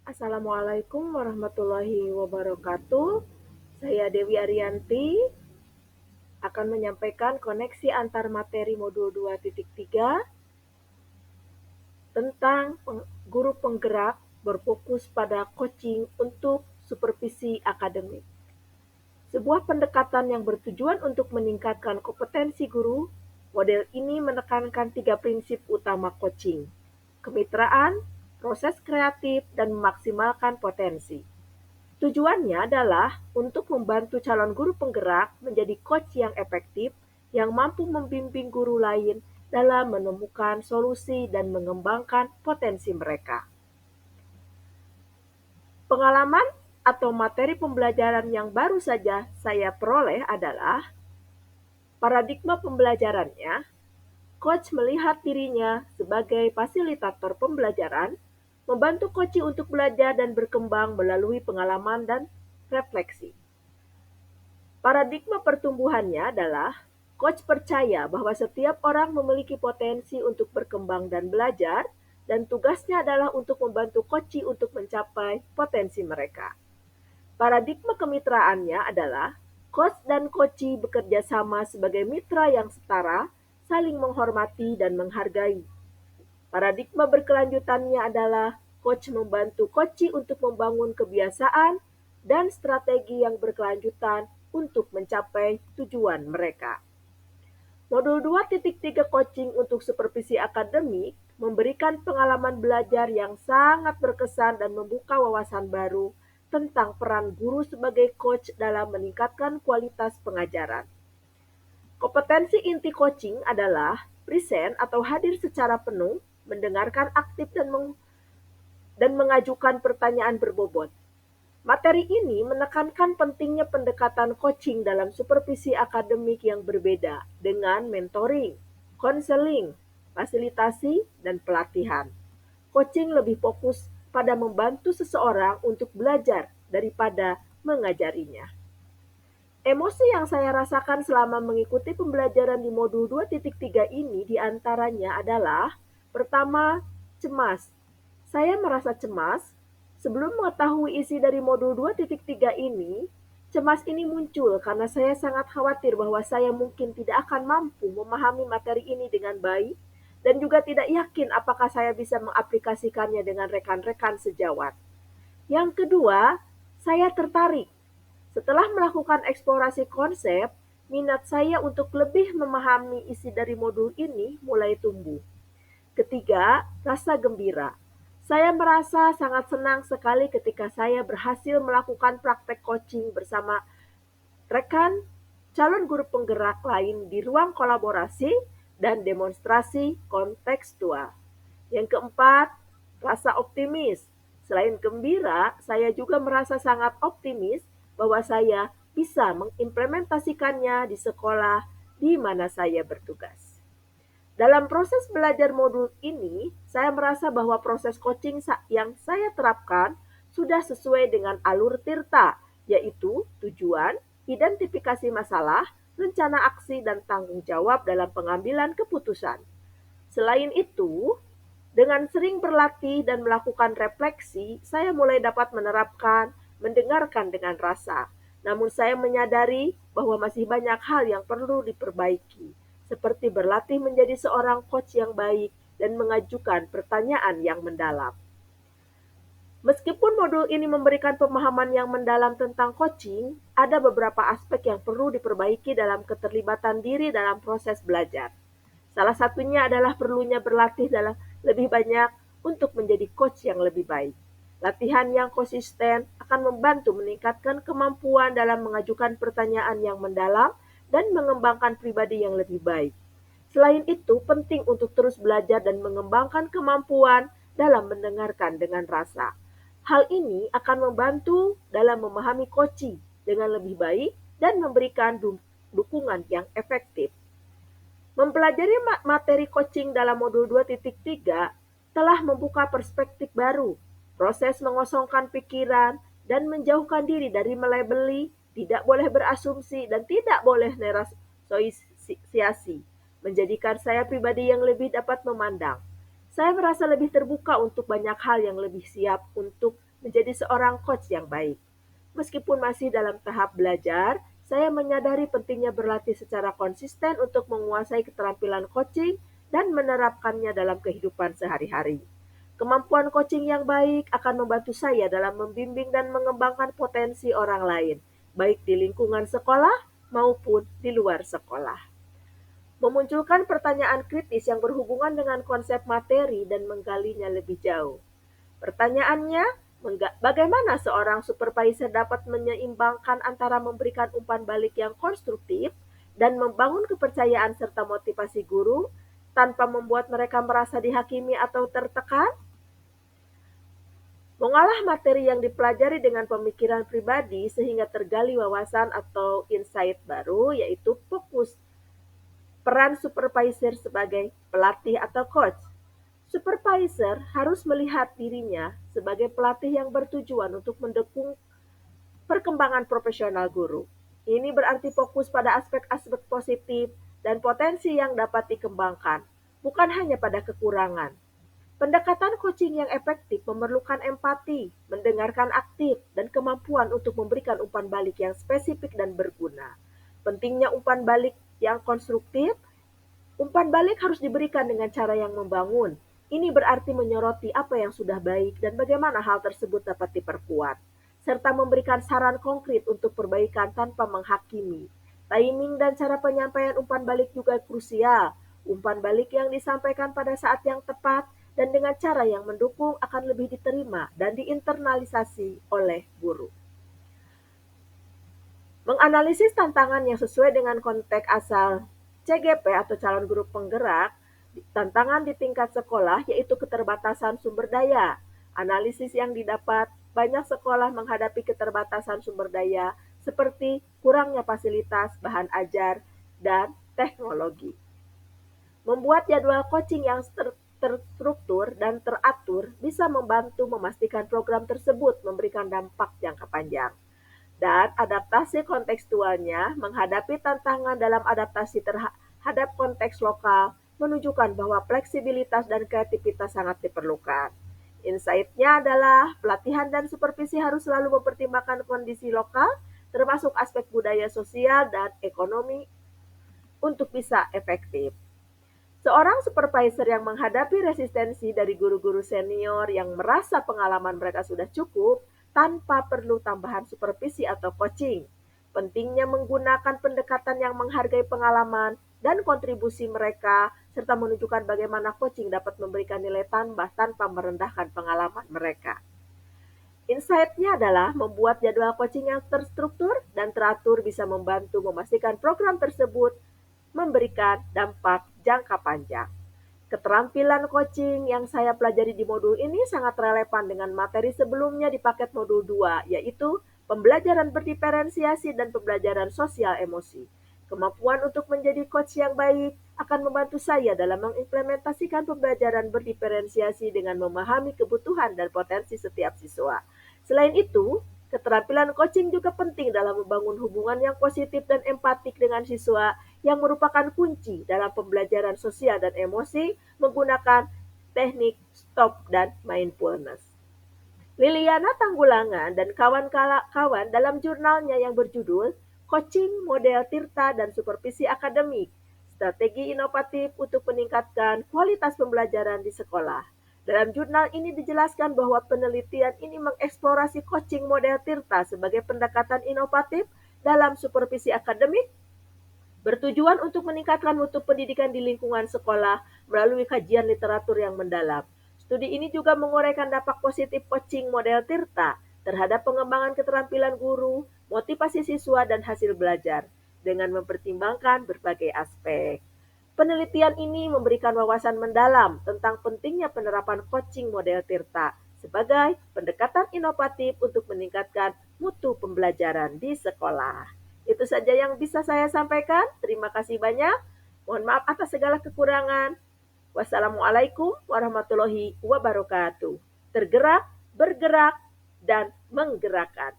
Assalamualaikum warahmatullahi wabarakatuh. Saya Dewi Ariyanti akan menyampaikan koneksi antar materi modul 2.3 tentang guru penggerak berfokus pada coaching untuk supervisi akademik. Sebuah pendekatan yang bertujuan untuk meningkatkan kompetensi guru, model ini menekankan 3 prinsip utama coaching: kemitraan, proses kreatif, dan memaksimalkan potensi. Tujuannya adalah untuk membantu calon guru penggerak menjadi coach yang efektif, yang mampu membimbing guru lain dalam menemukan solusi dan mengembangkan potensi mereka. Pengalaman atau materi pembelajaran yang baru saja saya peroleh adalah paradigma pembelajarannya. Coach melihat dirinya sebagai fasilitator pembelajaran, membantu coach untuk belajar dan berkembang melalui pengalaman dan refleksi. Paradigma pertumbuhannya adalah coach percaya bahwa setiap orang memiliki potensi untuk berkembang dan belajar, dan tugasnya adalah untuk membantu coach untuk mencapai potensi mereka. Paradigma kemitraannya adalah coach dan coach bekerja sama sebagai mitra yang setara, saling menghormati dan menghargai. Paradigma berkelanjutannya adalah coach membantu coach untuk membangun kebiasaan dan strategi yang berkelanjutan untuk mencapai tujuan mereka. Modul 2.3 coaching untuk supervisi akademik memberikan pengalaman belajar yang sangat berkesan dan membuka wawasan baru tentang peran guru sebagai coach dalam meningkatkan kualitas pengajaran. Kompetensi inti coaching adalah present atau hadir secara penuh, mendengarkan aktif dan mengajukan pertanyaan berbobot. Materi ini menekankan pentingnya pendekatan coaching dalam supervisi akademik yang berbeda dengan mentoring, konseling, fasilitasi, dan pelatihan. Coaching lebih fokus pada membantu seseorang untuk belajar daripada mengajarinya. Emosi yang saya rasakan selama mengikuti pembelajaran di modul 2.3 ini diantaranya adalah: pertama, cemas. Saya merasa cemas. Sebelum mengetahui isi dari modul 2.3 ini, cemas ini muncul karena saya sangat khawatir bahwa saya mungkin tidak akan mampu memahami materi ini dengan baik, dan juga tidak yakin apakah saya bisa mengaplikasikannya dengan rekan-rekan sejawat. Yang kedua, saya tertarik. Setelah melakukan eksplorasi konsep, minat saya untuk lebih memahami isi dari modul ini mulai tumbuh. Ketiga, rasa gembira. Saya merasa sangat senang sekali ketika saya berhasil melakukan praktek coaching bersama rekan calon guru penggerak lain di ruang kolaborasi dan demonstrasi kontekstual. Yang keempat, rasa optimis. Selain gembira, saya juga merasa sangat optimis bahwa saya bisa mengimplementasikannya di sekolah di mana saya bertugas. Dalam proses belajar modul ini, saya merasa bahwa proses coaching yang saya terapkan sudah sesuai dengan alur Tirta, yaitu tujuan, identifikasi masalah, rencana aksi, dan tanggung jawab dalam pengambilan keputusan. Selain itu, dengan sering berlatih dan melakukan refleksi, saya mulai dapat menerapkan mendengarkan dengan rasa. Namun saya menyadari bahwa masih banyak hal yang perlu diperbaiki, seperti berlatih menjadi seorang coach yang baik dan mengajukan pertanyaan yang mendalam. Meskipun modul ini memberikan pemahaman yang mendalam tentang coaching, ada beberapa aspek yang perlu diperbaiki dalam keterlibatan diri dalam proses belajar. Salah satunya adalah perlunya berlatih dalam lebih banyak untuk menjadi coach yang lebih baik. Latihan yang konsisten akan membantu meningkatkan kemampuan dalam mengajukan pertanyaan yang mendalam dan mengembangkan pribadi yang lebih baik. Selain itu, penting untuk terus belajar dan mengembangkan kemampuan dalam mendengarkan dengan rasa. Hal ini akan membantu dalam memahami coaching dengan lebih baik dan memberikan dukungan yang efektif. Mempelajari materi coaching dalam modul 2.3 telah membuka perspektif baru, proses mengosongkan pikiran, dan menjauhkan diri dari melebeli, tidak boleh berasumsi, dan tidak boleh negosiasi, menjadikan saya pribadi yang lebih dapat memandang. Saya merasa lebih terbuka untuk banyak hal yang lebih siap untuk menjadi seorang coach yang baik. Meskipun masih dalam tahap belajar, saya menyadari pentingnya berlatih secara konsisten untuk menguasai keterampilan coaching dan menerapkannya dalam kehidupan sehari-hari. Kemampuan coaching yang baik akan membantu saya dalam membimbing dan mengembangkan potensi orang lain, baik di lingkungan sekolah maupun di luar sekolah. Memunculkan pertanyaan kritis yang berhubungan dengan konsep materi dan menggalinya lebih jauh. Pertanyaannya, bagaimana seorang supervisor dapat menyeimbangkan antara memberikan umpan balik yang konstruktif dan membangun kepercayaan serta motivasi guru tanpa membuat mereka merasa dihakimi atau tertekan? Mengolah materi yang dipelajari dengan pemikiran pribadi sehingga tergali wawasan atau insight baru, yaitu fokus peran supervisor sebagai pelatih atau coach. Supervisor harus melihat dirinya sebagai pelatih yang bertujuan untuk mendukung perkembangan profesional guru. Ini berarti fokus pada aspek-aspek positif dan potensi yang dapat dikembangkan, bukan hanya pada kekurangan. Pendekatan coaching yang efektif memerlukan empati, mendengarkan aktif, dan kemampuan untuk memberikan umpan balik yang spesifik dan berguna. Pentingnya umpan balik yang konstruktif. Umpan balik harus diberikan dengan cara yang membangun. Ini berarti menyoroti apa yang sudah baik dan bagaimana hal tersebut dapat diperkuat, serta memberikan saran konkret untuk perbaikan tanpa menghakimi. Timing dan cara penyampaian umpan balik juga krusial. Umpan balik yang disampaikan pada saat yang tepat dan dengan cara yang mendukung akan lebih diterima dan diinternalisasi oleh guru. Menganalisis tantangan yang sesuai dengan konteks asal CGP atau calon guru penggerak, tantangan di tingkat sekolah yaitu keterbatasan sumber daya. Analisis yang didapat, banyak sekolah menghadapi keterbatasan sumber daya seperti kurangnya fasilitas, bahan ajar, dan teknologi. Membuat jadwal coaching yang terstruktur dan teratur bisa membantu memastikan program tersebut memberikan dampak jangka panjang. Dan adaptasi kontekstualnya menghadapi tantangan dalam adaptasi terhadap konteks lokal menunjukkan bahwa fleksibilitas dan kreativitas sangat diperlukan. Insight-nya adalah pelatihan dan supervisi harus selalu mempertimbangkan kondisi lokal, termasuk aspek budaya sosial dan ekonomi untuk bisa efektif. Seorang supervisor yang menghadapi resistensi dari guru-guru senior yang merasa pengalaman mereka sudah cukup tanpa perlu tambahan supervisi atau coaching. Pentingnya menggunakan pendekatan yang menghargai pengalaman dan kontribusi mereka, serta menunjukkan bagaimana coaching dapat memberikan nilai tambah tanpa merendahkan pengalaman mereka. Insight-nya adalah membuat jadwal coaching yang terstruktur dan teratur bisa membantu memastikan program tersebut memberikan dampak jangka panjang. Keterampilan coaching yang saya pelajari di modul ini sangat relevan dengan materi sebelumnya di paket modul 2, yaitu pembelajaran berdiferensiasi dan pembelajaran sosial emosi. Kemampuan untuk menjadi coach yang baik akan membantu saya dalam mengimplementasikan pembelajaran berdiferensiasi dengan memahami kebutuhan dan potensi setiap siswa. Selain itu, keterampilan coaching juga penting dalam membangun hubungan yang positif dan empatik dengan siswa yang merupakan kunci dalam pembelajaran sosial dan emosi menggunakan teknik stop dan mindfulness. Liliana Tanggulangan dan kawan-kawan dalam jurnalnya yang berjudul Coaching Model Tirta dan Supervisi Akademik, Strategi Inovatif untuk Meningkatkan Kualitas Pembelajaran di Sekolah. Dalam jurnal ini dijelaskan bahwa penelitian ini mengeksplorasi coaching model Tirta sebagai pendekatan inovatif dalam supervisi akademik bertujuan untuk meningkatkan mutu pendidikan di lingkungan sekolah melalui kajian literatur yang mendalam. Studi ini juga menguraikan dampak positif coaching model Tirta terhadap pengembangan keterampilan guru, motivasi siswa, dan hasil belajar dengan mempertimbangkan berbagai aspek. Penelitian ini memberikan wawasan mendalam tentang pentingnya penerapan coaching model Tirta sebagai pendekatan inovatif untuk meningkatkan mutu pembelajaran di sekolah. Itu saja yang bisa saya sampaikan. Terima kasih banyak. Mohon maaf atas segala kekurangan. Wassalamualaikum warahmatullahi wabarakatuh. Tergerak, bergerak, dan menggerakkan.